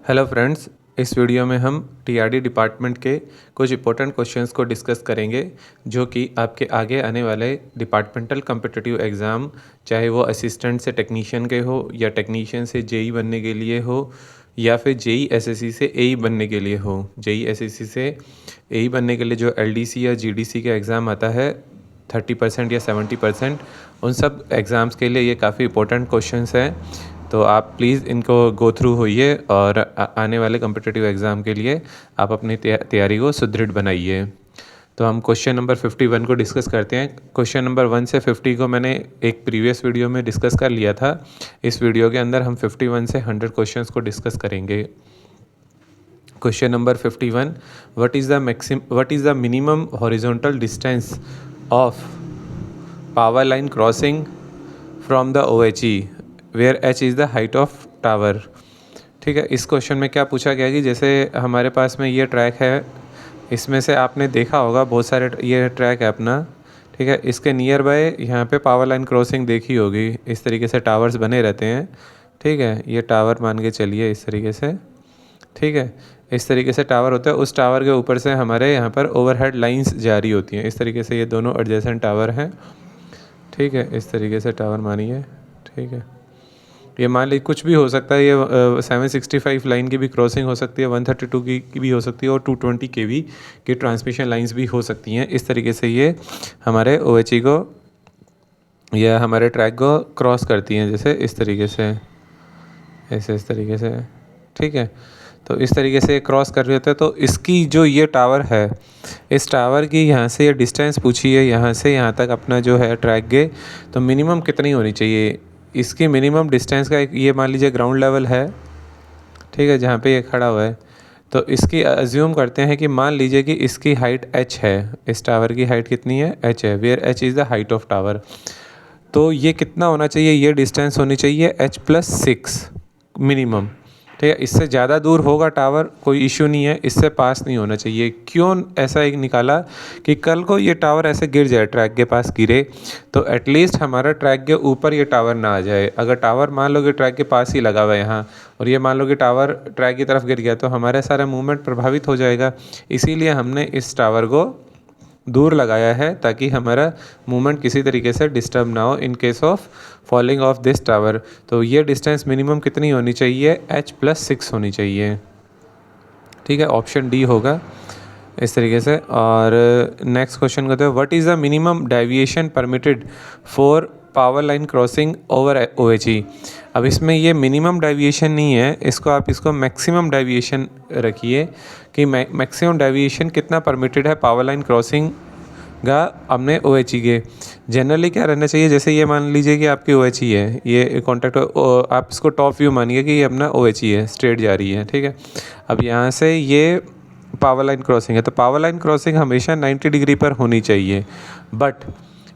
Hello friends, इस video में हम टीआरडी डिपार्टमेंट के कुछ इंपॉर्टेंट क्वेश्चंस को डिस्कस करेंगे जो कि आपके आगे आने वाले डिपार्टमेंटल कॉम्पिटिटिव एग्ज़ाम, चाहे वो असिस्टेंट से टेक्नीशियन के हो या टेक्नीशियन से जेई बनने के लिए हो या फिर जेई एसएससी से एई बनने के लिए हो। जेई एसएससी से एई बनने के लिए जो एलडीसी या जीडीसी का एग्ज़ाम आता है 30% या 70%, उन सब एग्ज़ाम्स के लिए ये काफ़ी इंपॉर्टेंट क्वेश्चंस हैं। तो आप प्लीज़ इनको गो थ्रू होइए और आने वाले कॉम्पिटिटिव एग्ज़ाम के लिए आप अपनी तैयारी को सुदृढ़ बनाइए। तो हम क्वेश्चन नंबर 51 को डिस्कस करते हैं। क्वेश्चन नंबर 1 से 50 को मैंने एक प्रीवियस वीडियो में डिस्कस कर लिया था। इस वीडियो के अंदर हम 51 से 100 क्वेश्चंस को डिस्कस करेंगे। Question number 51, what is the minimum horizontal distance of power line crossing from the OHE where H is the height of tower. ठीक है, इस क्वेश्चन में क्या पूछा गया कि जैसे हमारे पास में ये ट्रैक है, इसमें से आपने देखा होगा बहुत सारे ये ट्रैक है अपना। ठीक है, इसके नियर बाय यहाँ पे पावर लाइन क्रॉसिंग देखी होगी। इस तरीके से टावर्स बने रहते हैं। ठीक है, ये टावर मान के चलिए इस तरीके से। ठीक है, इस तरीके से टावर होता है। उस टावर के ऊपर से हमारे यहाँ पर ओवरहेड लाइंस जारी होती हैं। इस तरीके से ये दोनों एडजेसेंट टावर हैं। ठीक है, इस तरीके से टावर मानिए। ठीक है, ये मान लीजिए कुछ भी हो सकता है। ये 765 लाइन की भी क्रॉसिंग हो सकती है, 132 की भी हो सकती है और 220 kV की ट्रांसमिशन लाइंस भी हो सकती हैं। इस तरीके से ये हमारे OHE को या हमारे ट्रैक को क्रॉस करती हैं, जैसे इस तरीके से, ऐसे इस तरीके से। ठीक है, तो इस तरीके से क्रॉस कर रहे होते हैं। तो इसकी जो ये टावर है, इस टावर की यहाँ से ये डिस्टेंस पूछी है, यहाँ से यहाँ तक अपना जो है ट्रैक के, तो मिनिमम कितनी होनी चाहिए। इसकी मिनिमम डिस्टेंस का एक ये मान लीजिए ग्राउंड लेवल है। ठीक है, जहाँ पे ये खड़ा हुआ है, तो इसकी अज्यूम करते हैं कि मान लीजिए कि इसकी हाइट h है। इस टावर की हाइट कितनी है, h है, where h is the height of tower. तो ये कितना होना चाहिए, ये डिस्टेंस होनी चाहिए h+6 मिनिमम। ठीक है, इससे ज़्यादा दूर होगा टावर कोई इशू नहीं है, इससे पास नहीं होना चाहिए। क्यों ऐसा एक निकाला कि कल को ये टावर ऐसे गिर जाए, ट्रैक के पास गिरे, तो एटलीस्ट हमारा ट्रैक के ऊपर ये टावर ना आ जाए। अगर टावर मान लो कि ट्रैक के पास ही लगा हुआ है यहाँ, और ये मान लो कि टावर ट्रैक की तरफ गिर गया, तो हमारा सारा मूवमेंट प्रभावित हो जाएगा। इसीलिए हमने इस टावर को दूर लगाया है ताकि हमारा मूवमेंट किसी तरीके से डिस्टर्ब ना हो in case of falling of this tower. तो ये डिस्टेंस मिनिमम कितनी होनी चाहिए, h+6 होनी चाहिए। ठीक है, ऑप्शन डी होगा इस तरीके से। और नेक्स्ट क्वेश्चन कहते हैं, what is the minimum deviation permitted for power line crossing over OHE। अब इसमें ये मिनिमम डेविएशन नहीं है, इसको मैक्सिमम डेविएशन रखिए कि मैक्सिमम डेविएशन कितना परमिटेड है पावर लाइन क्रॉसिंग का अपने OHE के। जनरली क्या रहना चाहिए, जैसे ये मान लीजिए कि आपकी OHE है, ये कॉन्टैक्ट, आप इसको टॉप व्यू मानिए कि ये अपना OHE है, स्ट्रेट जा रही है। ठीक है, अब यहाँ से ये पावर लाइन क्रॉसिंग है, तो पावर लाइन क्रॉसिंग हमेशा 90 डिग्री पर होनी चाहिए। बट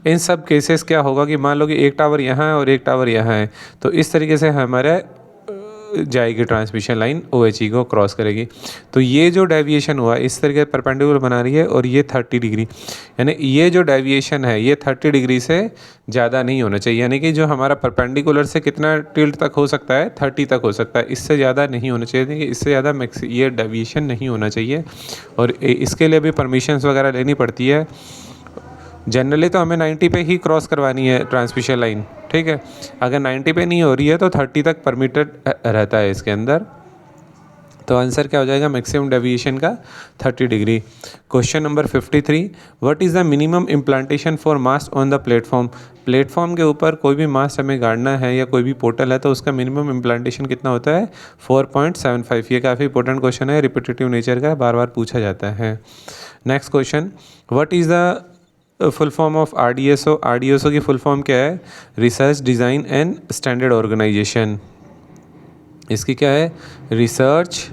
इन सब केसेस क्या होगा कि मान लो कि एक टावर यहाँ है और एक टावर यहाँ है, तो इस तरीके से हमारे जाएगी ट्रांसमिशन लाइन OHE को क्रॉस करेगी। तो ये जो डेविएशन हुआ इस तरीके परपेंडिकुलर बना रही है, और ये 30 डिग्री, यानी ये जो डेविएशन है ये 30 डिग्री से ज़्यादा नहीं होना चाहिए। यानी कि जो हमारा परपेंडिकुलर से कितना टिल्ट तक हो सकता है, 30 तक हो सकता है, इससे ज़्यादा नहीं होना चाहिए। कि इससे ज़्यादा ये डेविएशन नहीं होना चाहिए, और इसके लिए भी परमिशंस वगैरह लेनी पड़ती है। जनरली तो हमें 90 पे ही क्रॉस करवानी है ट्रांसमिशन लाइन। ठीक है, अगर 90 पे नहीं हो रही है तो 30 तक परमिटेड रहता है इसके अंदर। तो आंसर क्या हो जाएगा मैक्सिमम डेविएशन का 30 degree. Question number 53, what is the minimum implantation for mast on the platform. Platform के ऊपर कोई भी मास्ट हमें गाड़ना है या कोई भी पोर्टल है, तो उसका मिनिमम इम्प्लांटेशन कितना होता है, 4.75। ये काफ़ी इंपॉर्टेंट क्वेश्चन है, रिपीटेटिव नेचर का, बार बार पूछा जाता है। Next question, what is the full form of RDSO। RDSO की फुल फॉर्म क्या है, research design and standard organisation. इसकी क्या है, research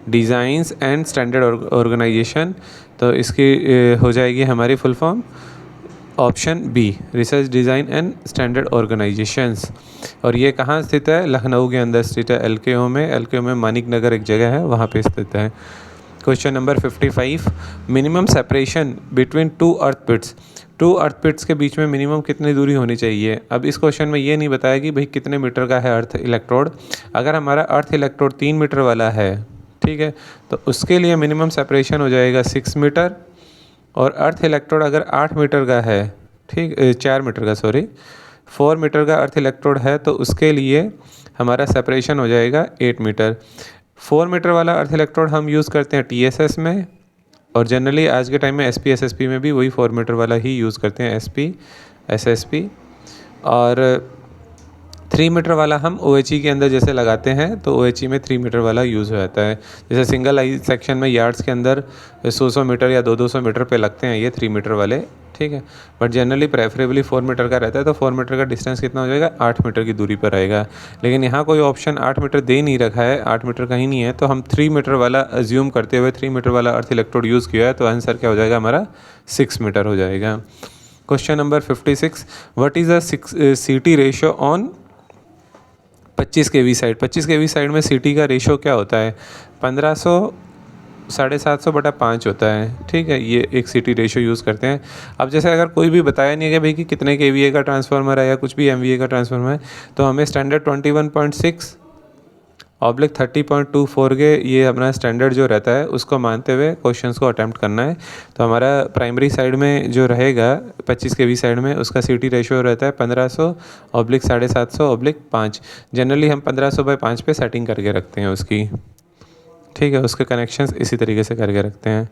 designs and standard organisation. तो इसकी हो जाएगी हमारी full form option B, research design and standard organisations. और ये कहाँ स्थित है, लखनऊ के अंदर स्थित है, LKO में। LKO में मानिक नगर एक जगह है, वहाँ पे स्थित है। Question number 55, minimum separation between two earth pits. Two earth pits के बीच में मिनिमम कितनी दूरी होनी चाहिए। अब इस क्वेश्चन में ये नहीं बताया कि भाई कितने मीटर का है अर्थ इलेक्ट्रोड। अगर हमारा अर्थ इलेक्ट्रोड 3 मीटर वाला है, ठीक है, तो उसके लिए मिनिमम सेपरेशन हो जाएगा 6 मीटर। और अर्थ इलेक्ट्रोड अगर 8 मीटर का है, ठीक, 4 मीटर का, सॉरी, 4 मीटर का अर्थ इलेक्ट्रोड है, तो उसके लिए हमारा सेपरेशन हो जाएगा 8 मीटर। 4 मीटर वाला अर्थ इलेक्ट्रोड हम यूज़ करते हैं TSS में, और जनरली आज के टाइम में SP SSP में भी वही 4 मीटर वाला ही यूज़ करते हैं, SP SSP। और 3 मीटर वाला हम OHE के अंदर जैसे लगाते हैं, तो OHE में 3 मीटर वाला यूज़ हो जाता है। जैसे सिंगल आई सेक्शन में यार्ड्स के अंदर 100 मीटर या 200 मीटर पे लगते हैं ये 3 मीटर वाले, ठीक है। बट जनरली प्रेफरेबली 4 मीटर का रहता है, तो 4 मीटर का डिस्टेंस कितना हो जाएगा, 8 मीटर की दूरी पर आएगा। लेकिन यहाँ कोई ऑप्शन 8 मीटर दे नहीं रखा है, 8 मीटर कहीं नहीं है, तो हम 3 मीटर वाला अज्यूम करते हुए 3 मीटर वाला अर्थ इलेक्ट्रोड यूज़ किया है, तो आंसर क्या हो जाएगा हमारा 6 मीटर हो जाएगा। Question number 56, what is the CT ratio on 25 kV side. 25 kV side में CT का रेशो क्या होता है, 1500 750/5 होता है, ठीक है। ये एक CT रेशो यूज़ करते हैं। अब जैसे अगर कोई भी बताया नहीं है कि भाई कि कितने KVA का ट्रांसफार्मर है या कुछ भी MVA का ट्रांसफार्मर है, तो हमें स्टैंडर्ड 21.6/30.24 के ये अपना स्टैंडर्ड जो रहता है उसको मानते हुए क्वेश्चंस को अटैम्प्ट करना है। तो हमारा प्राइमरी साइड में जो रहेगा 25 kV साइड में, उसका CT रेशियो रहता है 1500/750/5। जनरली हम 1500/5 पे सेटिंग करके रखते हैं उसकी, ठीक है। उसके कनेक्शंस इसी तरीके से करके रखते हैं।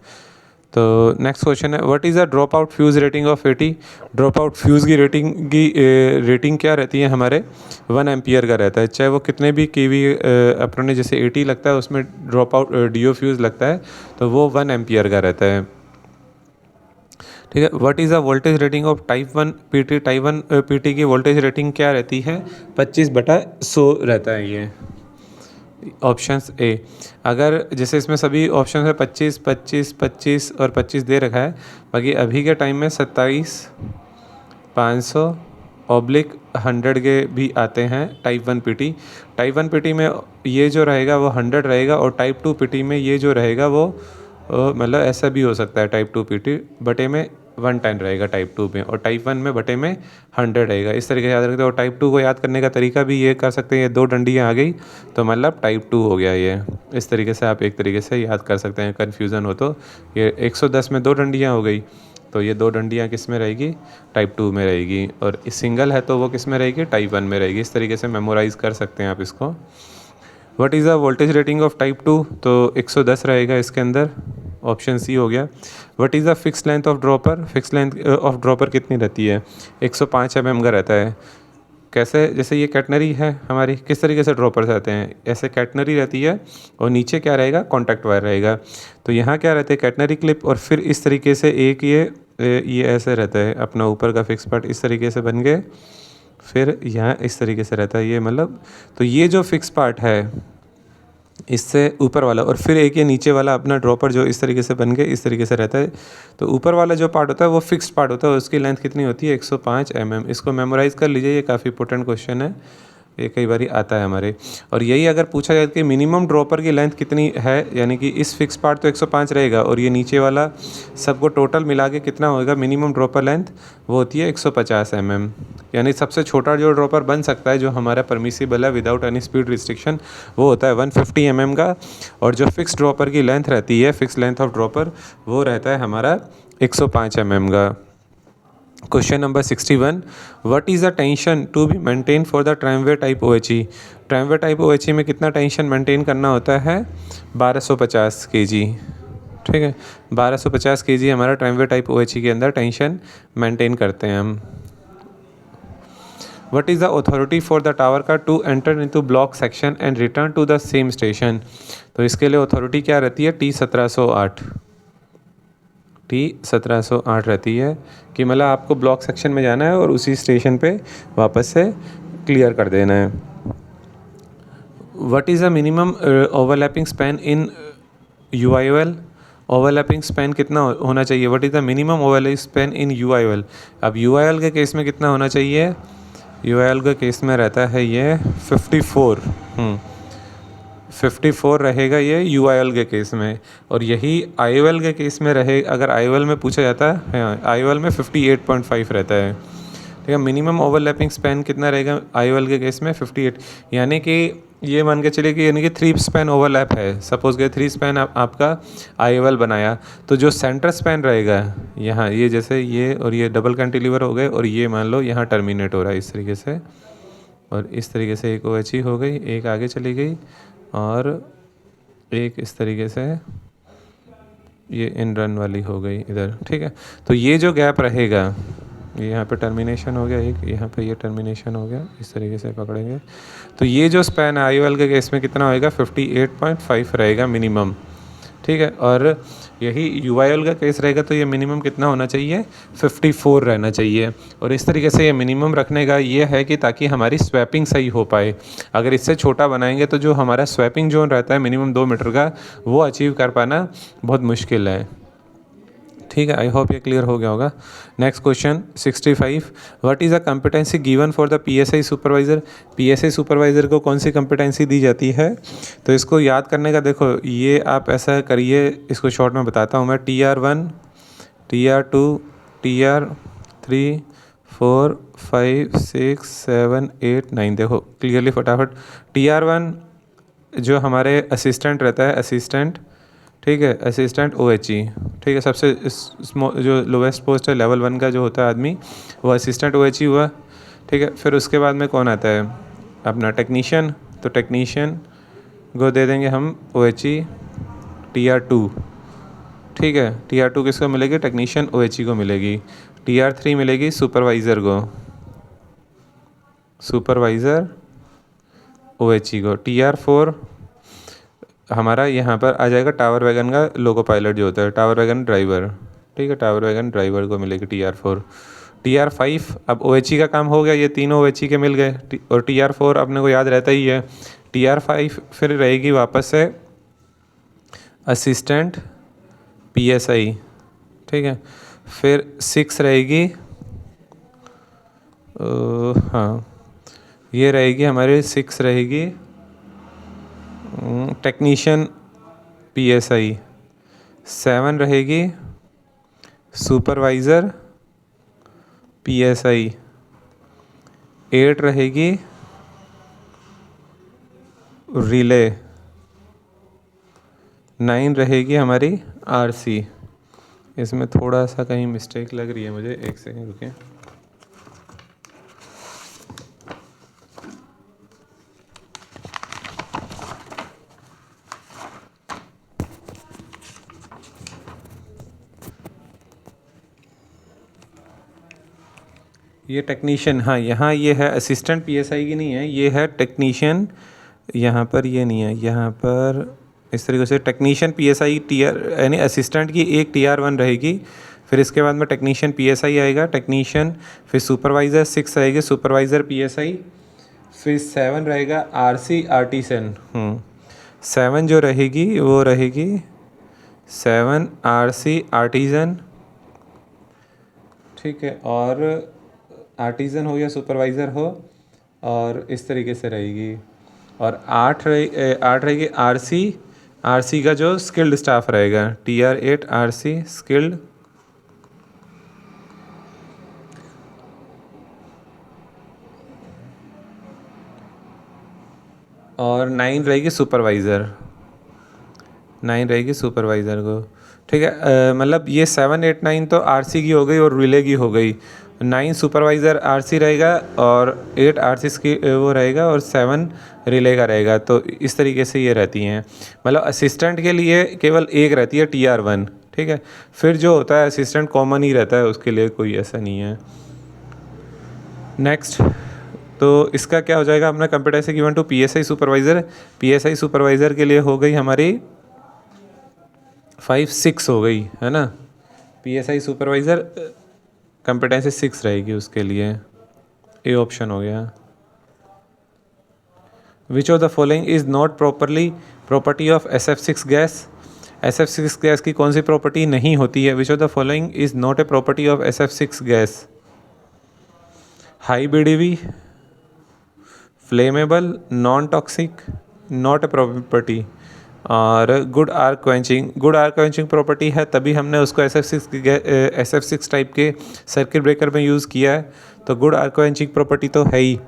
तो नेक्स्ट क्वेश्चन है, what is the drop out fuse rating of 80। Drop out fuse की रेटिंग क्या रहती है हमारे, 1 एम्पियर का रहता है। चाहे वो कितने भी KV अपन ने जैसे 80 लगता है उसमें ड्रॉप आउट DO फ्यूज़ लगता है, तो वो 1 एम्पियर का रहता है, ठीक है। What is the voltage rating of type 1 PT। Type 1 PT की वोल्टेज रेटिंग क्या रहती है, 25/100 रहता है ये। ऑप्शंस ए, अगर जैसे इसमें सभी ऑप्शन है 25, 25, 25 और 25 दे रखा है, बाकी अभी के टाइम में 27, 500/100 के भी आते हैं टाइप 1 PT। टाइप 1 PT में ये जो रहेगा वो 100 रहेगा, और टाइप 2 PT में ये जो रहेगा वो मतलब ऐसा भी हो सकता है, टाइप 2 PT बटे में 110 रहेगा टाइप 2 में, और टाइप 1 में बटे में 100 रहेगा। इस तरीके से याद रखते हैं। और टाइप 2 को याद करने का तरीका भी ये कर सकते हैं, ये 2 डंडियाँ आ गई तो मतलब टाइप 2 हो गया ये। इस तरीके से आप एक तरीके से याद कर सकते हैं, कन्फ्यूज़न हो तो। ये 110 में 2 डंडियाँ हो गई, तो ये 2 डंडियाँ किस में रहेगी, टाइप 2 में रहेगी। और सिंगल है तो वो किस में रहेगी, टाइप 1 में रहेगी। इस तरीके से मेमोराइज़ कर सकते हैं आप इसको। What is the voltage rating of type 2, तो 110 रहेगा इसके अंदर, ऑप्शन सी हो गया। What is the fix length of dropper. Fix length of dropper कितनी रहती है, 105 mm का रहता है। कैसे, जैसे ये कैटनरी है हमारी, किस तरीके से ड्रॉपर्स आते हैं, ऐसे कैटनरी रहती है और नीचे क्या रहेगा, कॉन्टैक्ट वायर रहेगा। तो यहाँ क्या रहता है, कैटनरी क्लिप, और फिर इस तरीके से एक ये ऐसे रहता है अपना ऊपर का फिक्स पार्ट, इस तरीके से बन गए, फिर यहाँ इस तरीके से रहता है ये, मतलब तो ये जो फिक्स पार्ट है इससे ऊपर वाला, और फिर एक ये नीचे वाला अपना ड्रॉपर जो इस तरीके से बन के इस तरीके से रहता है। तो ऊपर वाला जो पार्ट होता है वो फिक्स्ड पार्ट होता है, उसकी लेंथ कितनी होती है, 105 mm। इसको मेमोराइज़ कर लीजिए, ये काफ़ी इंपॉर्टेंट क्वेश्चन है, ये कई बार आता है हमारे। और यही अगर पूछा जाए कि मिनिमम ड्रॉपर की लेंथ कितनी है, यानी कि इस फिक्स पार्ट तो 105 रहेगा और ये नीचे वाला सबको टोटल मिला के कितना होगा मिनिमम ड्रॉपर लेंथ, वो होती है 150 mm। यानी सबसे छोटा जो ड्रॉपर बन सकता है जो हमारा परमिसिबल है विदाउट एनी स्पीड रिस्ट्रिक्शन, वो होता है 150 mm का। और जो फिक्स ड्रॉपर की लेंथ रहती है, फिक्स लेंथ ऑफ ड्रॉपर, वो रहता है हमारा 105 mm का। Question number 61, what is the tension to be maintain for the tramway type OHE। Tramway type OHE में कितना टेंशन मेंटेन करना होता है, 1250 kg, ठीक है। 1250 kg हमारा ट्राइमवे टाइप OHE के अंदर टेंशन मेंटेन करते हैं हम। What is the authority for the tower car to enter into block section and return to the same station. तो इसके लिए अथॉरिटी क्या रहती है, T1708 रहती है कि मतलब आपको ब्लॉक सेक्शन में जाना है और उसी स्टेशन पे वापस से क्लियर कर देना है। What is the minimum overlapping span in UIOL। Overlapping span कितना होना चाहिए, what is the minimum overlapping span in UIOL। अब UIOL के केस में कितना होना चाहिए, UIOL के केस में रहता है ये 54 54 रहेगा ये UIL के केस में, और यही IOL के केस में रहे। अगर IOL में पूछा जाता है, हाँ IOL में 58.5 रहता है। ठीक है, मिनिमम ओवरलैपिंग स्पैन कितना रहेगा IOL के केस में 58, यानी कि ये मान के चलिए कि यानी कि 3 स्पैन ओवरलैप है। सपोज के 3 स्पैन आपका IOL बनाया, तो जो सेंटर स्पैन रहेगा यहाँ, ये जैसे ये और ये डबल कैंटिलीवर हो गए, और ये मान लो यहाँ टर्मिनेट हो रहा है इस तरीके से, और इस तरीके से एक OH हो गई, एक आगे चली गई, और एक इस तरीके से ये इन रन वाली हो गई इधर। ठीक है, तो ये जो गैप रहेगा, ये यहाँ पे टर्मिनेशन हो गया, एक यहाँ पे ये टर्मिनेशन हो गया, इस तरीके से पकड़ेंगे, तो ये जो स्पैन है IOL के केस में कितना होएगा 58.5 रहेगा मिनिमम। ठीक है, और यही UIL का केस रहेगा तो ये मिनिमम कितना होना चाहिए 54 रहना चाहिए। और इस तरीके से ये मिनिमम रखने का ये है कि ताकि हमारी स्वैपिंग सही हो पाए। अगर इससे छोटा बनाएंगे तो जो हमारा स्वैपिंग जोन रहता है मिनिमम 2 मीटर का, वो अचीव कर पाना बहुत मुश्किल है। ठीक है, आई होप ये क्लियर हो गया होगा। Next question 65, what is a competency given for the PSI supervisor. PSI supervisor को कौन सी कॉम्पिटेंसी दी जाती है? तो इसको याद करने का देखो, ये आप ऐसा करिए, इसको शॉर्ट में बताता हूँ मैं। TR1, TR2, TR3, 4, 5, 6, 7, 8, 9, देखो क्लियरली फटाफट। TR1 जो हमारे असिस्टेंट रहता है, असिस्टेंट, ठीक है, असिस्टेंट OHE, ठीक है, सबसे जो लोवेस्ट पोस्ट है लेवल 1 का जो होता है आदमी, वो असिस्टेंट OHE हुआ। ठीक है, फिर उसके बाद में कौन आता है अपना टेक्नीशियन, तो टेक्नीशियन को दे देंगे हम OHE TR2। ठीक है, TR2 किसको मिलेगी, टेक्नीशियन OHE को मिलेगी। TR3 मिलेगी सुपरवाइज़र को, सुपरवाइज़र OHE को। TR4 हमारा यहाँ पर आ जाएगा टावर वैगन का लोको पायलट जो होता है, टावर वैगन ड्राइवर। ठीक है, टावर वैगन ड्राइवर को मिलेगी TR4। TR5 अब OHE का काम हो गया, ये तीनों OHE के मिल गए, और TR4 अपने को याद रहता ही है। TR5 फिर रहेगी वापस से असिस्टेंट PSI। ठीक है, फिर 6 रहेगी, हाँ ये रहेगी हमारे 6 रहेगी टेक्नीशियन PSI। 7 रहेगी सुपरवाइज़र PSI। 8 रहेगी रिले। 9 रहेगी हमारी RC। इसमें थोड़ा सा कहीं मिस्टेक लग रही है मुझे, एक सेकंड रुकें। ये टेक्नीशियन, हाँ यहाँ ये है असिस्टेंट PSI की नहीं है, ये है टेक्नीशियन। यहाँ पर ये नहीं है, यहाँ पर इस तरीके से टेक्नीशियन PSI यानी असिस्टेंट की एक TR1 रहेगी, फिर इसके बाद में टेक्नीशियन PSI आएगा, टेक्नीशियन, फिर सुपरवाइज़र 6 रहेगी सुपरवाइज़र PSI, फिर 7 रहेगा RC आर्टिसन। 7 जो रहेगी वो रहेगी 7 RC आर्टिजन। ठीक है, और आर्टिज़न हो या सुपरवाइज़र हो, और इस तरीके से रहेगी। और 8 रहेगी RC का जो स्किल्ड स्टाफ रहेगा, TR8 RC स्किल्ड। और 9 रहेगी सुपरवाइज़र, 9 रहेगी सुपरवाइज़र को। ठीक है, मतलब ये 7, 8, 9 तो RC की हो गई और रिले की हो गई। 9 सुपरवाइज़र RC रहेगा, और 8 RC की वो रहेगा, और 7 रिले का रहेगा। तो इस तरीके से ये रहती हैं। मतलब असिस्टेंट के लिए केवल एक रहती है TR1। ठीक है, फिर जो होता है असिस्टेंट कॉमन ही रहता है, उसके लिए कोई ऐसा नहीं है। नेक्स्ट, तो इसका क्या हो जाएगा अपना competency given to PSI supervisor. PSI supervisor के लिए हो गई हमारी 5, 6 हो गई है ना। PSI सुपरवाइज़र कॉम्पिटेंसी 6 रहेगी उसके लिए, ए ऑप्शन हो गया। Which of the following is not properly property of SF6 gas. SF6 gas की कौन सी प्रॉपर्टी नहीं होती है? Which of the following is not a property of SF6 gas? High BDV, flammable, non toxic, not a property. और good arc quenching property है, तभी हमने उसको SF6 टाइप के सर्किट ब्रेकर में यूज़ किया है, तो गुड आर्क क्वेंचिंग प्रॉपर्टी तो है ही।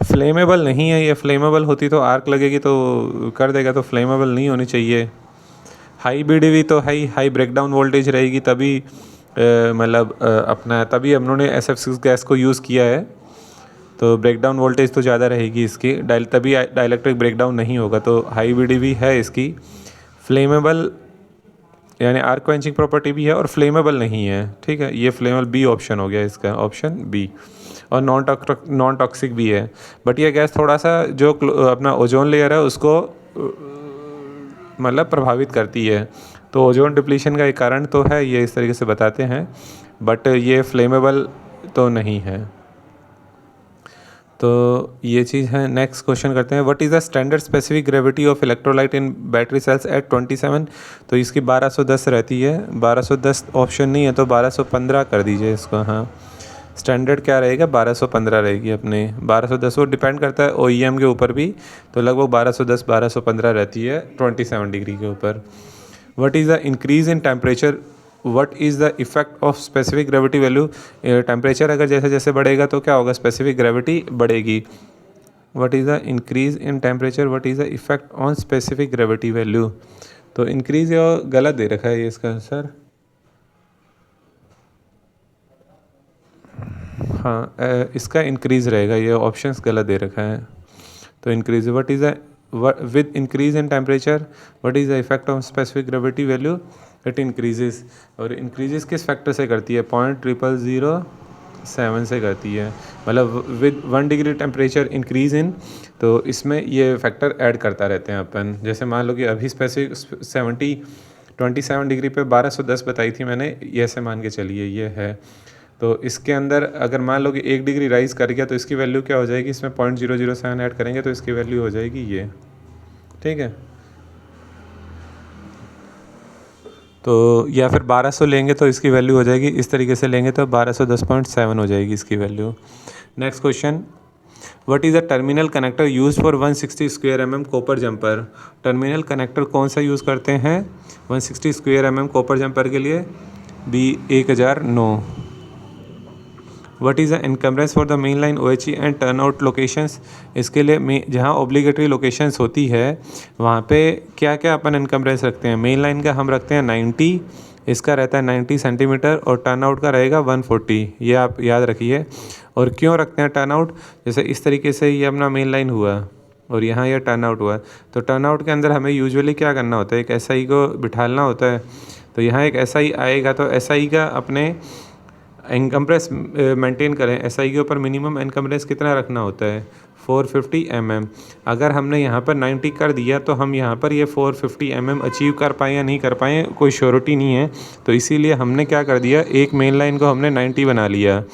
फ्लेमेबल नहीं है ये, फ्लेमेबल होती तो आर्क लगेगी तो कर देगा, तो फ्लेमेबल नहीं होनी चाहिए। हाई BDV तो हाई ब्रेकडाउन वोल्टेज रहेगी, तभी मतलब अपना तभी हम लोगों ने SF6 गैस को यूज़ किया है, तो ब्रेकडाउन वोल्टेज तो ज़्यादा रहेगी इसकी, तभी डाइलेक्ट्रिक ब्रेकडाउन नहीं होगा, तो हाई BDV है इसकी। फ्लेमेबल यानी आर्क क्वेंचिंग प्रॉपर्टी भी है और फ्लेमेबल नहीं है, ठीक है, ये फ्लेमेबल बी ऑप्शन हो गया इसका, ऑप्शन बी। और नॉन टॉक्सिक भी है, बट ये गैस थोड़ा सा जो अपना ओजोन लेयर है उसको मतलब प्रभावित करती है, तो ओजोन डिप्लीशन का एक कारण तो है, ये इस तरीके से बताते हैं, बट ये फ्लेमेबल तो नहीं है, तो ये चीज़ है। नेक्स्ट क्वेश्चन करते हैं, what is the standard specific gravity of electrolyte in battery cells at 27। तो इसकी 1210 रहती है, 1210 ऑप्शन नहीं है तो 1215 कर दीजिए इसको। हाँ, स्टैंडर्ड क्या रहेगा, 1215 रहेगी अपने, 1210 वो डिपेंड करता है OEM के ऊपर भी, तो लगभग 1210 1215 रहती है 27 डिग्री के ऊपर। What is the increase in temperature, what is the effect of specific gravity value. Temperature अगर जैसे जैसे बढ़ेगा तो क्या होगा, स्पेसिफिक ग्रेविटी बढ़ेगी। What is the increase in temperature, what is the effect on specific gravity value. तो increase या गलत दे रखा है ये इसका आंसर। हाँ, इसका इंक्रीज़ रहेगा, ये ऑप्शंस गलत दे रखा है, तो increase. What is the with increase in temperature what is the effect of specific gravity value, it increases. और इंक्रीजेस किस फैक्टर से करती है, 0.0007 से करती है, मतलब with 1 degree temperature increase in, तो इसमें ये फैक्टर ऐड करता रहते हैं अपन। जैसे मान लो कि अभी स्पेसिफिक 27 डिग्री पे 1210 बताई थी मैंने, ये ऐसे मान के चलिए ये है, तो इसके अंदर अगर मान लो कि 1 डिग्री राइज़ कर गया तो इसकी वैल्यू क्या हो जाएगी, इसमें 0.007 ऐड करेंगे तो इसकी वैल्यू हो जाएगी ये, ठीक है। तो या फिर 1200 लेंगे तो इसकी वैल्यू हो जाएगी, इस तरीके से लेंगे तो 1210.7 हो जाएगी इसकी value. Next question, what is the terminal connector use for 160 square mm copper jumper. Terminal connector कौन सा यूज़ करते हैं 160 स्क्वायर mm कॉपर जंपर के लिए, B1009। What is the encumbrance for the main line OHE and turn out locations. इसके लिए जहाँ obligatory locations होती है वहाँ पे क्या क्या अपन इनकम्बरेंस रखते हैं, मेन लाइन का हम रखते हैं 90, इसका रहता है 90 सेंटीमीटर, और टर्न आउट का रहेगा 140, ये आप याद रखिए। और क्यों रखते हैं टर्न आउट, जैसे इस तरीके से ये अपना मेन लाइन हुआ और यहाँ ये टर्न आउट हुआ, तो टर्न आउट के अंदर हमें यूजुअली क्या करना होता है, एक SI को बिठालना होता है, तो यहाँ एक SI आएगा, तो SI का अपने इनकम्प्रेस मेंटेन करें, SI के ऊपर मिनिमम इनकम्प्रेस कितना रखना होता है 450 mm। अगर हमने यहाँ पर 90 कर दिया तो हम यहाँ पर ये 450 mm अचीव कर पाएँ या नहीं कर पाएँ कोई श्योरिटी नहीं है, तो इसीलिए हमने क्या कर दिया, एक मेन लाइन को हमने 90 बना लिया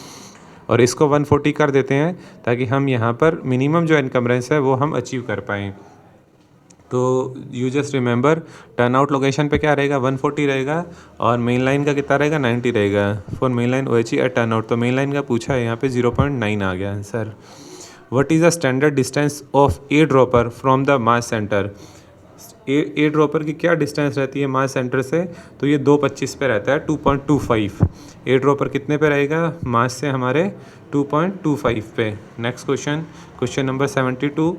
और इसको 140 कर देते हैं, ताकि हम यहाँ पर मिनिमम जो इनकम्प्रेस है वो हम अचीव कर पाएँ। तो you just remember turn out location पे क्या रहेगा 140 रहेगा, और मेन लाइन का कितना रहेगा 90 रहेगा for main line OHE at turn out. तो मेन लाइन का पूछा है यहाँ पे 0.9 आ गया answer. What is the standard distance of a dropper from the mast centre. A dropper की क्या डिस्टेंस रहती है मास सेंटर से, तो ये 225 पे रहता है, 2.25। ए ड्रॉपर कितने पे रहेगा मास से हमारे 2.25 पे। Next question, question number 72,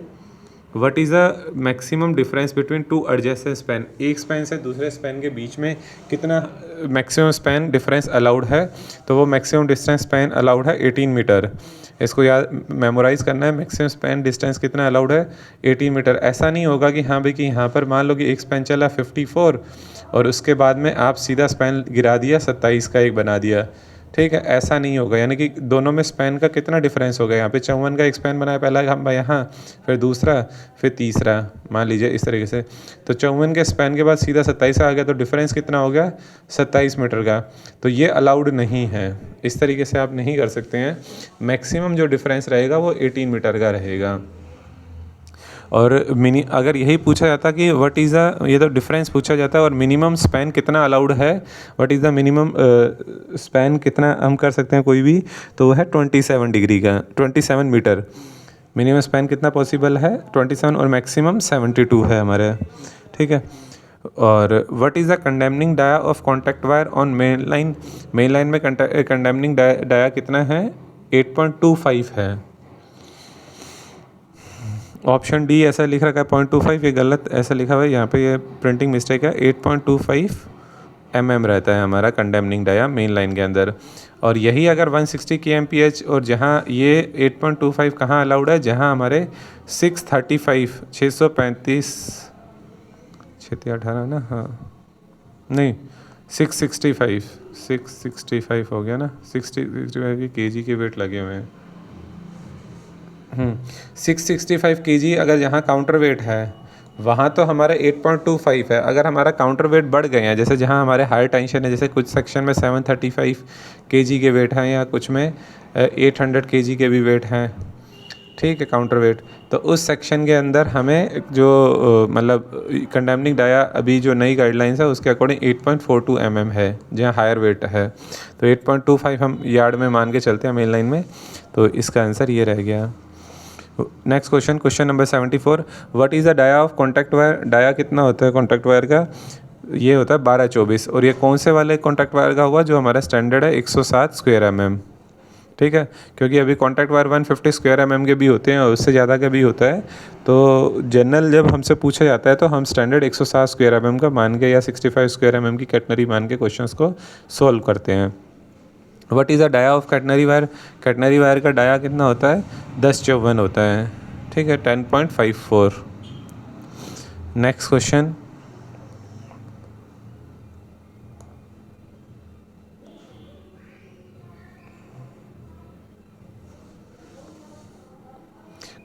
what is the maximum difference between two adjacent span. एक स्पैन से दूसरे स्पैन के बीच में कितना मैक्सिमम स्पैन डिफरेंस अलाउड है, तो वो मैक्सिमम डिस्टेंस स्पैन अलाउड है 18 मीटर। इसको याद मेमोराइज़ करना है, मैक्सिमम स्पैन डिस्टेंस कितना अलाउड है 18 मीटर। ऐसा नहीं होगा कि हाँ भाई कि यहाँ पर मान लो कि एक स्पैन चला 54 और उसके बाद में आप सीधा स्पैन गिरा दिया 27 का एक बना दिया, ठीक है, ऐसा नहीं होगा। यानी कि दोनों में स्पैन का कितना डिफरेंस होगा, यहाँ पे 54 का एक स्पैन बनाया पहला हम यहाँ, फिर दूसरा, फिर तीसरा, मान लीजिए इस तरीके से, तो 54 के स्पैन के बाद सीधा 27 आ गया, तो डिफरेंस कितना हो गया 27 मीटर का। तो ये अलाउड नहीं है, इस तरीके से आप नहीं कर सकते हैं। मैक्सिमम जो डिफरेंस रहेगा वो 18 मीटर का रहेगा। और अगर यही पूछा जाता कि व्हाट इज़ द, ये तो डिफरेंस पूछा जाता है, और मिनिमम स्पैन कितना अलाउड है, what is the minimum span कितना हम कर सकते हैं कोई भी, तो वो है 27 डिग्री का, 27 मीटर। मिनिमम स्पैन कितना पॉसिबल है 27 और मैक्सिमम 72 है हमारे, ठीक है। और what is the condemning dia of contact wire on main line, main line में कंडेमनिंग डाया कितना है 8.25 है। ऑप्शन डी ऐसा लिख रखा है 0.25, ये गलत ऐसा लिखा हुआ है यहाँ पे, ये प्रिंटिंग मिस्टेक है। 8.25 mm रहता है हमारा कंडेमनिंग डाया मेन लाइन के अंदर। और यही अगर 160 kmph और जहाँ ये 8.25 कहाँ अलाउड है, जहाँ हमारे 635 635 18 ना, हाँ नहीं 665 हो गया ना, 65 kg के वेट लगे हुए हैं। 665 kg अगर यहाँ काउंटर वेट है वहाँ तो हमारा 8.25 है। अगर हमारा काउंटर वेट बढ़ गए हैं, जैसे जहाँ हमारे हाई टेंशन है, जैसे कुछ सेक्शन में 735 kg के वेट हैं या कुछ में 800 kg के भी वेट हैं, ठीक है काउंटर वेट, तो उस सेक्शन के अंदर हमें जो मतलब कंडेमनिंग डाया अभी जो नई गाइडलाइंस है उसके अकॉर्डिंग 8.42 mm है जहाँ हायर वेट है। तो 8.25 हम यार्ड में मान के चलते हैं मेन लाइन में, तो इसका आंसर ये रह गया। Next question number 74, what is the dia of contact wire. Dia कितना होता है कॉन्टैक्ट वायर का, ये होता है 12-24। और ये कौन से वाले कॉन्टैक्ट वायर का हुआ, जो हमारा स्टैंडर्ड है 107 स्क्वायर mm, ठीक है। क्योंकि अभी कॉन्टैक्ट वायर 150 स्क्वायर mm के भी होते हैं और उससे ज़्यादा का भी होता है। तो जनरल जब हमसे पूछा जाता है तो हम स्टैंडर्ड 107 स्क्वायर mm का मान के या 65 स्क्वायर mm की कैटनरी मान के क्वेश्चंस को सॉल्व करते हैं। What is the dia of catenary wire. Catenary wire का डाया कितना होता है 1054 होता है, ठीक है 10.54। Next question,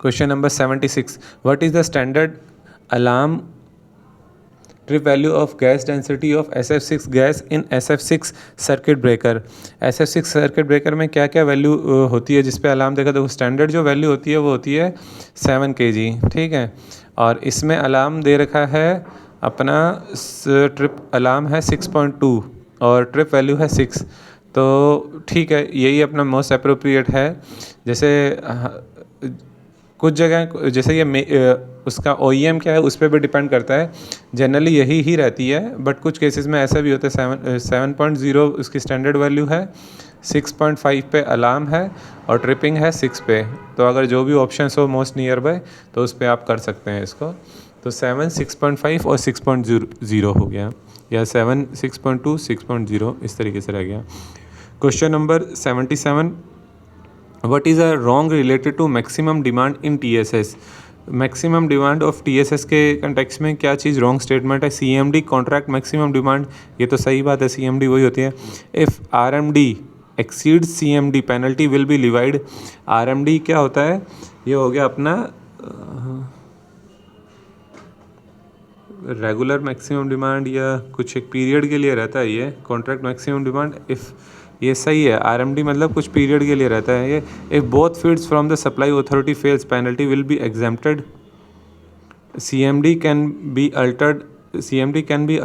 question number 76, what is the standard alarm trip value of gas density of SF6 gas in SF6 circuit breaker. SF6 circuit breaker में क्या क्या वैल्यू होती है जिस पे अलार्म देगा, तो स्टैंडर्ड जो वैल्यू होती है वो होती है 7 kg, ठीक है। और इसमें अलार्म दे रखा है अपना ट्रिप अलार्म है 6.2 और ट्रिप वैल्यू है 6, तो ठीक है यही अपना मोस्ट अप्रोप्रिएट है। जैसे कुछ जगह जैसे ये उसका OEM क्या है उस पर भी डिपेंड करता है, जनरली यही ही रहती है, बट कुछ केसेस में ऐसा भी होता है 7.0 उसकी स्टैंडर्ड वैल्यू है, 6.5 पे अलार्म है और ट्रिपिंग है 6 पे। तो अगर जो भी ऑप्शन हो मोस्ट नियर बाय तो उस पर आप कर सकते हैं इसको। तो 7, 6.5 और 6.0 हो गया, या 7, 6.2, 6.0 इस तरीके से रह गया। Question number 77, what is a wrong related to maximum demand in TSS। Maximum demand of TSS के कंटेक्स्ट में क्या चीज़ रॉन्ग स्टेटमेंट है। CMD कॉन्ट्रैक्ट मैक्सिमम डिमांड, ये तो सही बात है, CMD वही होती है। If RMD exceeds CMD penalty will be levied. RMD क्या होता है, ये हो गया अपना रेगुलर मैक्सिमम डिमांड या कुछ एक पीरियड के लिए रहता है ये कॉन्ट्रैक्ट मैक्सिमम डिमांड। इफ़ ये सही है, RMD मतलब कुछ पीरियड के लिए रहता है ये। If both feeds from the supply authority fails penalty will B exempted. CMD can be altered, CMD can be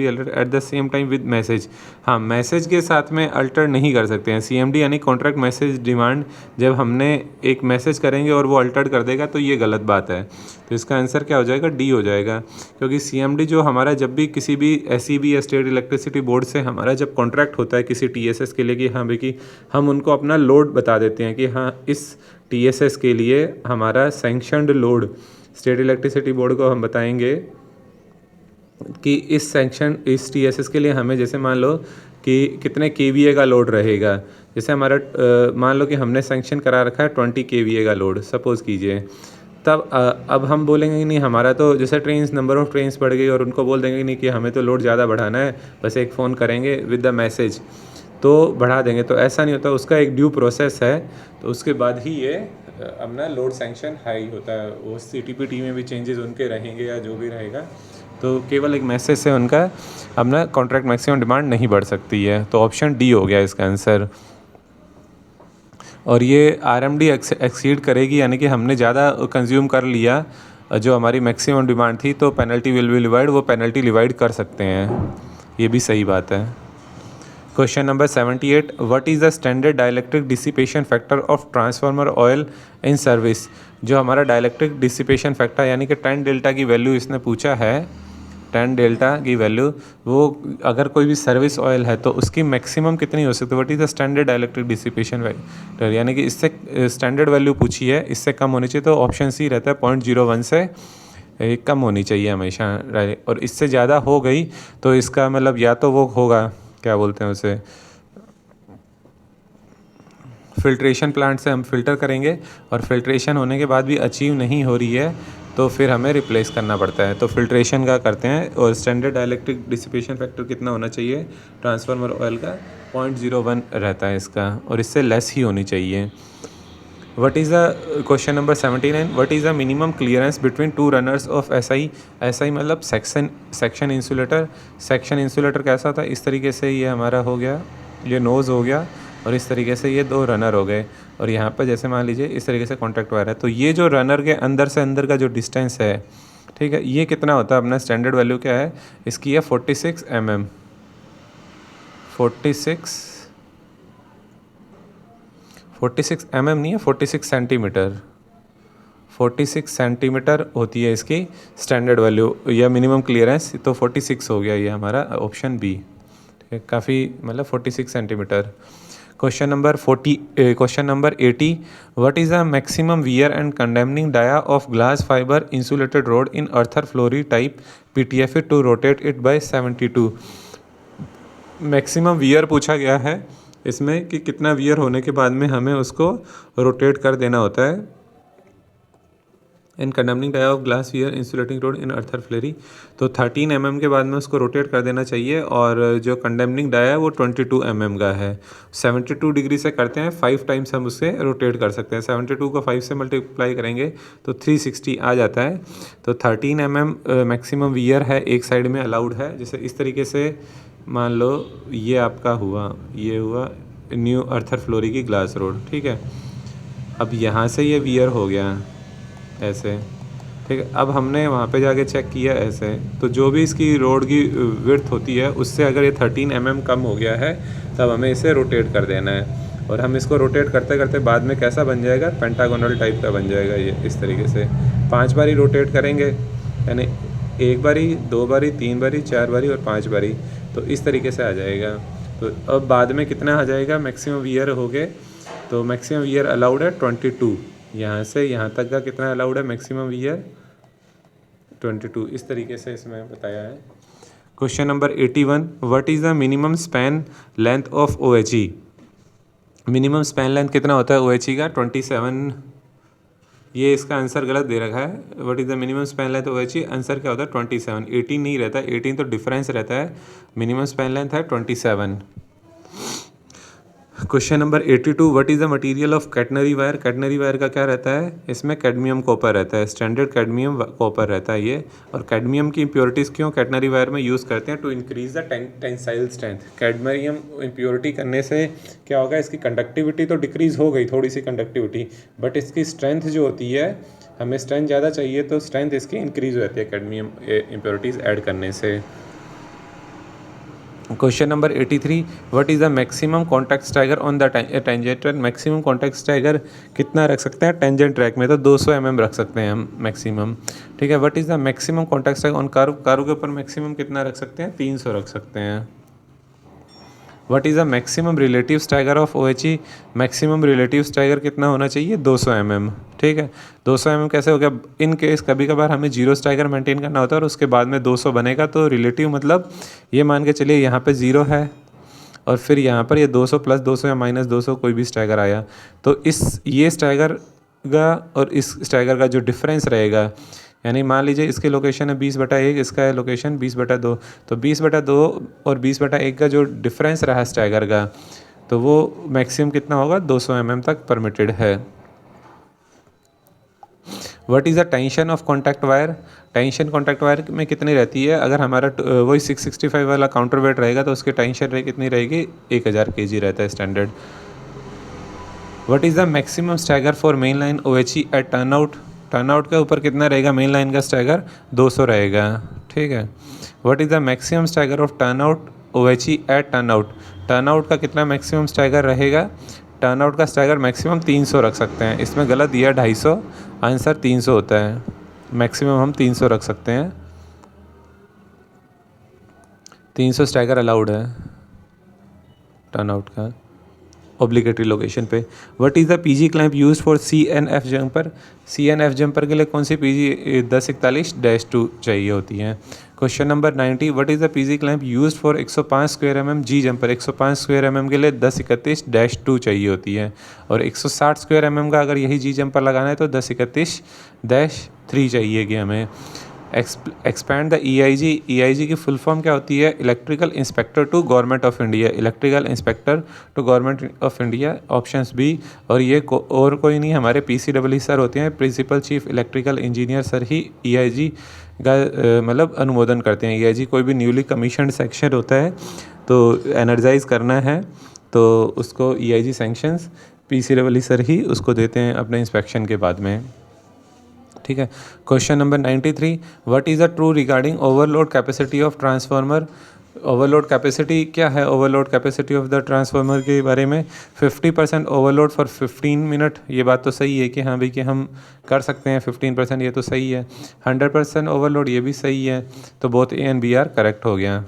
altered at the same time with message. हाँ, मैसेज के साथ में अल्टर नहीं कर सकते हैं। CMD यानी कॉन्ट्रैक्ट मैसेज डिमांड, जब हमने एक मैसेज करेंगे और वो अल्टर कर देगा तो ये गलत बात है। तो इसका आंसर क्या हो जाएगा, डी हो जाएगा। क्योंकि CMD जो हमारा जब भी किसी भी SEB या स्टेट इलेक्ट्रिसिटी बोर्ड से हमारा जब कॉन्ट्रैक्ट होता है किसी TSS के लिए कि हाँ भाई कि हम उनको अपना लोड बता देते हैं कि हाँ इस TSS के लिए हमारा sanctioned load, state electricity board को हम बताएंगे कि इस TSS के लिए हमें जैसे मान लो कि कितने KVA का लोड रहेगा। जैसे हमारा मान लो कि हमने सैंक्शन करा रखा है 20 KVA का लोड सपोज़ कीजिए, तब अब हम बोलेंगे कि नहीं हमारा तो जैसे नंबर ऑफ़ ट्रेन्स बढ़ गई और उनको बोल देंगे नहीं कि हमें तो लोड ज़्यादा बढ़ाना है, बस एक फ़ोन करेंगे विद द मैसेज तो बढ़ा देंगे। तो ऐसा नहीं होता, उसका एक ड्यू प्रोसेस है, तो उसके बाद ही ये अपना लोड सैंक्शन हाई होता है। वो CTPT में भी चेंजेस उनके रहेंगे या जो भी रहेगा, तो केवल एक मैसेज से उनका अपना कॉन्ट्रैक्ट मैक्सिमम डिमांड नहीं बढ़ सकती है। तो ऑप्शन डी हो गया इसका आंसर। और ये RMD एक्सीड करेगी यानी कि हमने ज़्यादा कंज्यूम कर लिया जो हमारी मैक्सिमम डिमांड थी, तो पेनल्टी विल बी लिवाइड, वो पेनल्टी लिवाइड कर सकते हैं, ये भी सही बात है। Question number 78, what is the standard dielectric dissipation factor of transformer oil in service. जो हमारा डाइलेक्ट्रिक डिसिपेशन फैक्टर यानी कि 10 डेल्टा की वैल्यू इसने पूछा है, 10 डेल्टा की वैल्यू, वो अगर कोई भी सर्विस ऑयल है तो उसकी मैक्सिमम कितनी हो सकती है। What is the standard dielectric dissipation factor, यानी कि इससे स्टैंडर्ड वैल्यू पूछी है, इससे कम होनी चाहिए, तो ऑप्शन सी रहता है 0.01 से कम होनी चाहिए हमेशा। और इससे ज़्यादा हो गई तो इसका मतलब या तो वो होगा, क्या बोलते हैं उसे, फिल्ट्रेशन प्लांट से हम फ़िल्टर करेंगे और फिल्ट्रेशन होने के बाद भी अचीव नहीं हो रही है तो फिर हमें रिप्लेस करना पड़ता है, तो फिल्ट्रेशन का करते हैं। और स्टैंडर्ड डाइलेक्ट्रिक डिसिपेशन फैक्टर कितना होना चाहिए ट्रांसफार्मर ऑयल का, 0.01 रहता है इसका, और इससे लेस ही होनी चाहिए। What is the question number 79, what is the minimum clearance between two runners of SI. SI मतलब सेक्शन इंसुलेटर। सेक्शन इंसुलेटर कैसा था, इस तरीके से ये हमारा हो गया, ये नोज़ हो गया, और इस तरीके से ये दो रनर हो गए, और यहाँ पर जैसे मान लीजिए इस तरीके से कॉन्टैक्ट वायर है, तो ये जो रनर के अंदर से अंदर का जो डिस्टेंस है, ठीक है, ये कितना होता है, अपना स्टैंडर्ड वैल्यू क्या है इसकी है 46 mm, 46 mm नहीं है, 46 सेंटीमीटर, 46 सेंटीमीटर होती है इसकी स्टैंडर्ड वैल्यू या मिनिमम क्लियरेंस, तो 46 हो गया ये हमारा ऑप्शन बी, ठीक है, काफ़ी मतलब 46 centimetre. Question number 80, what is the maximum wear and condemning dia of glass fibre insulated rod in earther flory type PTF to rotate it by 72। Maximum wear पूछा गया है इसमें कि कितना वियर होने के बाद में हमें उसको रोटेट कर देना होता है। In condemning dia of glass wear insulating rod in earther फ्लेरी, तो 13 mm के बाद में उसको रोटेट कर देना चाहिए, और जो कंडेमनिंग डाया है वो 22 mm का है। 72 डिग्री से करते हैं, 5 टाइम्स हम उससे रोटेट कर सकते हैं। 72 को 5 से मल्टीप्लाई करेंगे तो 360 आ जाता है। तो 13 mm मैक्सिमम वियर है, एक साइड में अलाउड है। जैसे इस तरीके से मान लो ये आपका हुआ, ये हुआ न्यू अर्थर फ्लोरी की ग्लास रोड, ठीक है। अब यहाँ से ये वियर हो गया ऐसे, ठीक है। अब हमने वहाँ पे जाके चेक किया ऐसे, तो जो भी इसकी रोड की विड्थ होती है उससे अगर ये 13 mm कम हो गया है तब हमें इसे रोटेट कर देना है। और हम इसको रोटेट करते करते बाद में कैसा बन जाएगा, पेंटागोनल टाइप का बन जाएगा ये, इस तरीके से 5 बारी रोटेट करेंगे, यानी 1 बारी, 2 बारी, 3 बारी, 4 बारी और 5 बारी, तो इस तरीके से आ जाएगा। तो अब बाद में कितना आ जाएगा, मैक्सिमम वियर हो गए, तो मैक्सिमम वियर अलाउड है 22, यहाँ से यहाँ तक का कितना अलाउड है मैक्सिमम वियर 22, इस तरीके से इसमें बताया है। Question number 81, what is the minimum span length of OHE। Minimum span length कितना होता है OHE का, 27। ये इसका आंसर गलत दे रखा है। What is the minimum span length OHE, answer क्या होता है 27, 18 नहीं रहता, 18 तो डिफरेंस रहता है, मिनिमम स्पैन लेंथ है 27। Question number 82, what is the material of catenary wire. Catenary wire का क्या रहता है, इसमें कैडमियम कॉपर रहता है, स्टैंडर्ड कैडमियम कॉपर रहता है ये। और कैडमियम की इम्प्योरिटीज़ क्यों कैटनरी वायर में यूज़ करते हैं, to increase the tensile strength. Cadmium impurity करने से क्या होगा, इसकी कंडक्टिविटी तो डिक्रीज़ हो गई थोड़ी सी कंडक्टिविटी, बट इसकी स्ट्रेंथ जो होती है, हमें स्ट्रेंथ ज़्यादा चाहिए तो स्ट्रेंथ इसकी इंक्रीज़ हो जाती है कैडमियम इम्प्योरिटीज़ ऐड करने से। Question number 83, what is the maximum contact stagger on the tangent track. Maximum contact stagger कितना रख सकते हैं टेंजेंट ट्रैक में, तो 200 mm रख सकते हैं हम मैक्सिमम, ठीक है। What is the maximum contact stagger on curve. Curve के ऊपर मैक्सिमम कितना रख सकते हैं, 300 रख सकते हैं। What is the maximum relative stagger of OHE। Maximum relative stagger कितना होना चाहिए, 200 mm, ठीक है। 200 mm कैसे हो गया, इन केस कभी कभार हमें 0 स्ट्राइगर मेंटेन करना होता है और उसके बाद में 200 बनेगा, तो रिलेटिव मतलब ये मान के चलिए यहाँ पे 0 है और फिर यहाँ पर ये 200 + 200 या -200 कोई भी स्ट्राइगर आया, तो ये स्ट्राइगर का और इस स्ट्राइगर का जो डिफरेंस रहेगा, यानी मान लीजिए इसकी लोकेशन है 20/1, इसका है लोकेशन 20/2, तो 20/2 और 20/1 का जो डिफरेंस रहा स्ट्राइगर का, तो वो मैक्सिमम कितना होगा, 200 mm तक परमिटेड है। What is the tension of contact wire. Tension contact wire में कितनी रहती है, अगर हमारा वही 665 वाला काउंटर वेट रहेगा तो उसकी टेंशन रेट कितनी रहेगी, 1000 kg रहता है standard. What is the maximum stagger for main line OHE at turnout. Turnout के ऊपर कितना रहेगा मेन लाइन का स्ट्राइगर, 200 रहेगा, ठीक है। What is the maximum stagger of turnout OHE at turnout. Turnout का कितना मैक्सिमम स्टैगर रहेगा? टर्नआउट का स्टैगर मैक्सिमम 300 रख सकते हैं। इसमें गलत दिया 250, आंसर 300 होता है। मैक्सिमम हम 300 रख सकते हैं, 300 स्टैगर अलाउड है टर्नआउट का ऑब्लिगेटरी लोकेशन पे। What is the PG clamp used for CNF jumper? CNF jumper के लिए कौन सी PG 1041-2 चाहिए होती है? क्वेश्चन नंबर 90, what is the PG clamp used for 105 square mm G jumper? 105 square mm के लिए 1031-2 चाहिए होती है, और 160 स्क्वायर mm का अगर यही जी जंपर लगाना है तो 1031-3 चाहिएगी हमें। Expand the EIG। EIG की फुल फॉर्म क्या होती है? Electrical inspector to government of India. Electrical inspector to government of India, options B. और ये और कोई नहीं, हमारे PCEE सर होते हैं, principal chief electrical engineer sir ही EIG का मतलब अनुमोदन करते हैं। EIG कोई भी न्यूली कमीशन सेक्शन होता है तो एनर्जाइज करना है तो उसको EIG सेंक्शंस PCEE सर ही उसको देते हैं अपने इंस्पेक्शन के बाद में, ठीक है। Question number 93, what is the true regarding overload capacity of transformer? Overload capacity क्या है? Overload capacity of the transformer के बारे में 50% ओवरलोड फॉर 15 मिनट, ये बात तो सही है कि हाँ भाई कि हम कर सकते हैं 15%, ये तो सही है। 100% ओवरलोड, ये भी सही है। तो both A and B are correct हो गया।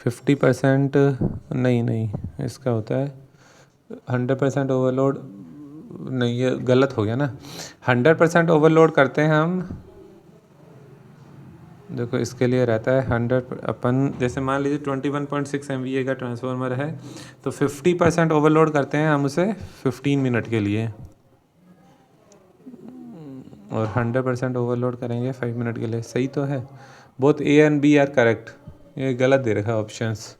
50% नहीं इसका होता है 100% ओवरलोड, नहीं ये गलत हो गया ना। 100% ओवरलोड करते हैं हम, देखो इसके लिए रहता है 100 अपन, जैसे मान लीजिए 21.6 MVA का ट्रांसफार्मर है तो 50% ओवरलोड करते हैं हम उसे 15 मिनट के लिए, और 100% ओवरलोड करेंगे 5 मिनट के लिए। सही तो है, both A and B are correct. ये गलत दे रखा है ऑप्शंस।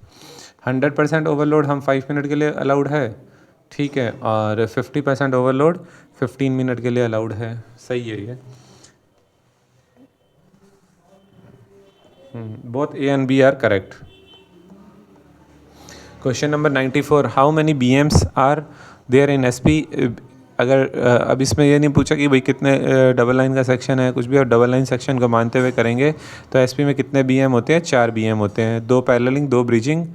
100% ओवरलोड हम 5 मिनट के लिए अलाउड है, ठीक है, और 50% ओवरलोड 15 मिनट के लिए अलाउड है। सही है ये, both A and B are correct. Question number 94, how many BMs are there in SP? अगर अब इसमें ये नहीं पूछा कि भाई कितने डबल लाइन का सेक्शन है कुछ भी, और डबल लाइन सेक्शन को मानते हुए करेंगे तो SP में कितने BM होते हैं? 4 BM होते हैं, 2 पैरेललिंग 2 ब्रिजिंग,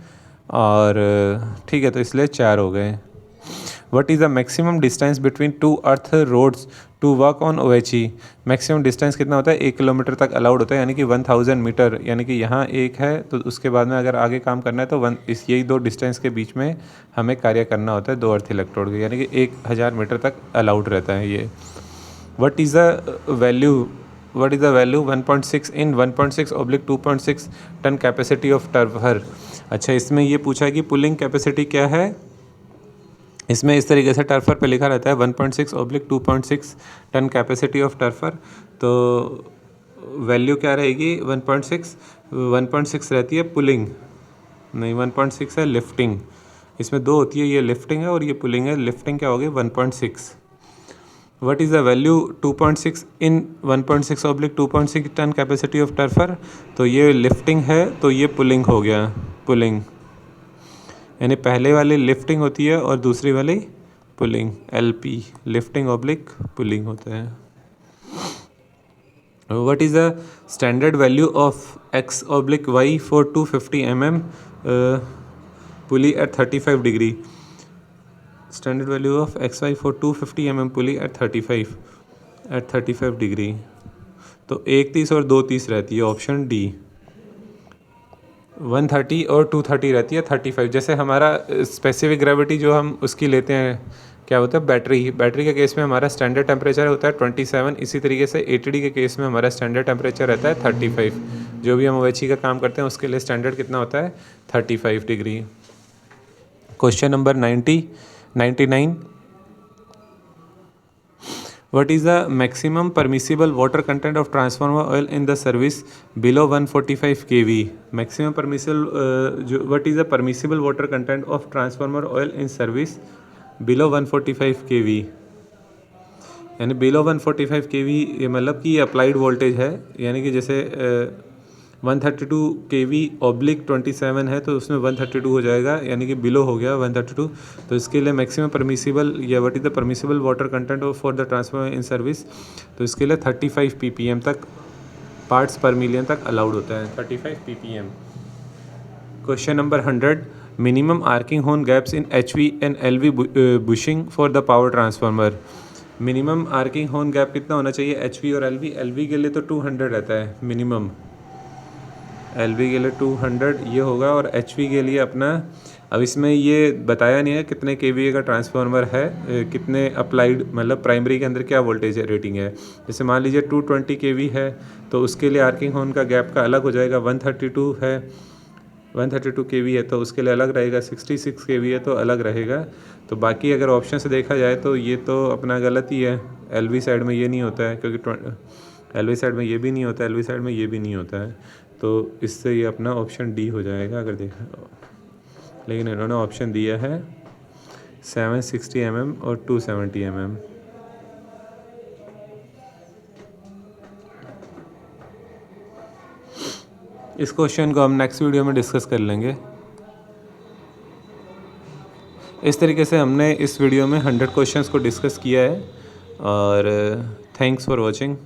और ठीक है तो इसलिए 4 हो गए। What is the maximum distance between 2 earth rods to work on OHE? Maximum distance कितना होता है? 1 किलोमीटर तक अलाउड होता है, यानी कि 1000 मीटर, यानी कि यहाँ एक है तो उसके बाद में अगर आगे काम करना है तो यही 2 डिस्टेंस के बीच में हमें कार्य करना होता है 2 अर्थ इलेक्ट्रोड के, यानी कि 1000 मीटर तक अलाउड रहता है ये। What is the value 1.6 in 1.6/2.6 ton capacity of tirfor? अच्छा, इसमें ये पूछा है कि पुलिंग कैपेसिटी क्या है। इसमें इस तरीके से टर्फर पे लिखा रहता है 1.6/2.6 टन कैपेसिटी ऑफ टर्फर, तो वैल्यू क्या रहेगी? 1.6 रहती है पुलिंग, नहीं 1.6 है लिफ्टिंग। इसमें 2 होती है, ये लिफ्टिंग है और ये पुलिंग है। लिफ्टिंग क्या होगी? 1.6। What is the value 2.6 in 1.6/2.6 ton capacity of tirfor? तो ये लिफ्टिंग है तो ये पुलिंग हो गया, पुलिंग, यानी पहले वाली लिफ्टिंग होती है और दूसरी वाली pulling, LP, lifting oblique pulling होता है। What is the standard value of X/Y for 250 mm pulley at 35 degree? Standard value of XY for 250 mm pulley at 35 degree, तो 130 और 230 रहती है, ऑप्शन डी। 130 और 230 रहती है 35। जैसे हमारा स्पेसिफिक ग्रेविटी जो हम उसकी लेते हैं क्या होता है? बैटरी के केस में हमारा स्टैंडर्ड टेम्परेचर होता है 27। इसी तरीके से ATD के केस में हमारा स्टैंडर्ड टेम्परेचर रहता है 35। जो भी हम OHE का काम करते हैं उसके लिए स्टैंडर्ड कितना होता है? 35 degree. Question number 99, What is the maximum permissible water content of transformer oil in the service below 145 kV? Maximum permissible what is the permissible water content of transformer oil in service below 145 kV? यानी below 145 kV ये मतलब कि applied voltage है, यानी कि जैसे 132 kV/27 है तो उसमें 132 हो जाएगा, यानी कि बिलो हो गया 132। तो इसके लिए मैक्सिमम परमिसिबल या what is the permissible water content for the transformer in service, तो इसके लिए 35 ppm तक पार्ट्स पर मिलियन तक अलाउड होता है, 35 ppm। Question number 100, minimum arcing horn gaps in HV and LV bushing for the power transformer। Minimum arcing horn gap कितना होना चाहिए HV और LV? LV के लिए तो 200 रहता है मिनिमम, LV के लिए 200 ये होगा, और HV के लिए अपना, अब इसमें ये बताया नहीं है कितने kVA का ट्रांसफार्मर है, कितने अप्लाइड मतलब प्राइमरी के अंदर क्या वोल्टेज रेटिंग है। जैसे मान लीजिए 220 kV है तो उसके लिए आर्किंग horn का गैप का अलग हो जाएगा। 132 है, 132 kV है तो उसके लिए अलग रहेगा। 66 kV है तो अलग रहेगा। तो बाकी अगर ऑप्शन से देखा जाए तो ये तो अपना गलत ही है। LV साइड में ये नहीं होता है, क्योंकि LV साइड में ये भी नहीं होता है, LV साइड में ये भी नहीं होता है, तो इससे ये अपना ऑप्शन डी हो जाएगा अगर देखा। लेकिन इन्होंने ऑप्शन दिया है 760 mm और 270 mm। इस क्वेश्चन को हम नेक्स्ट वीडियो में डिस्कस कर लेंगे। इस तरीके से हमने इस वीडियो में 100 क्वेश्चंस को डिस्कस किया है, और थैंक्स फॉर वॉचिंग।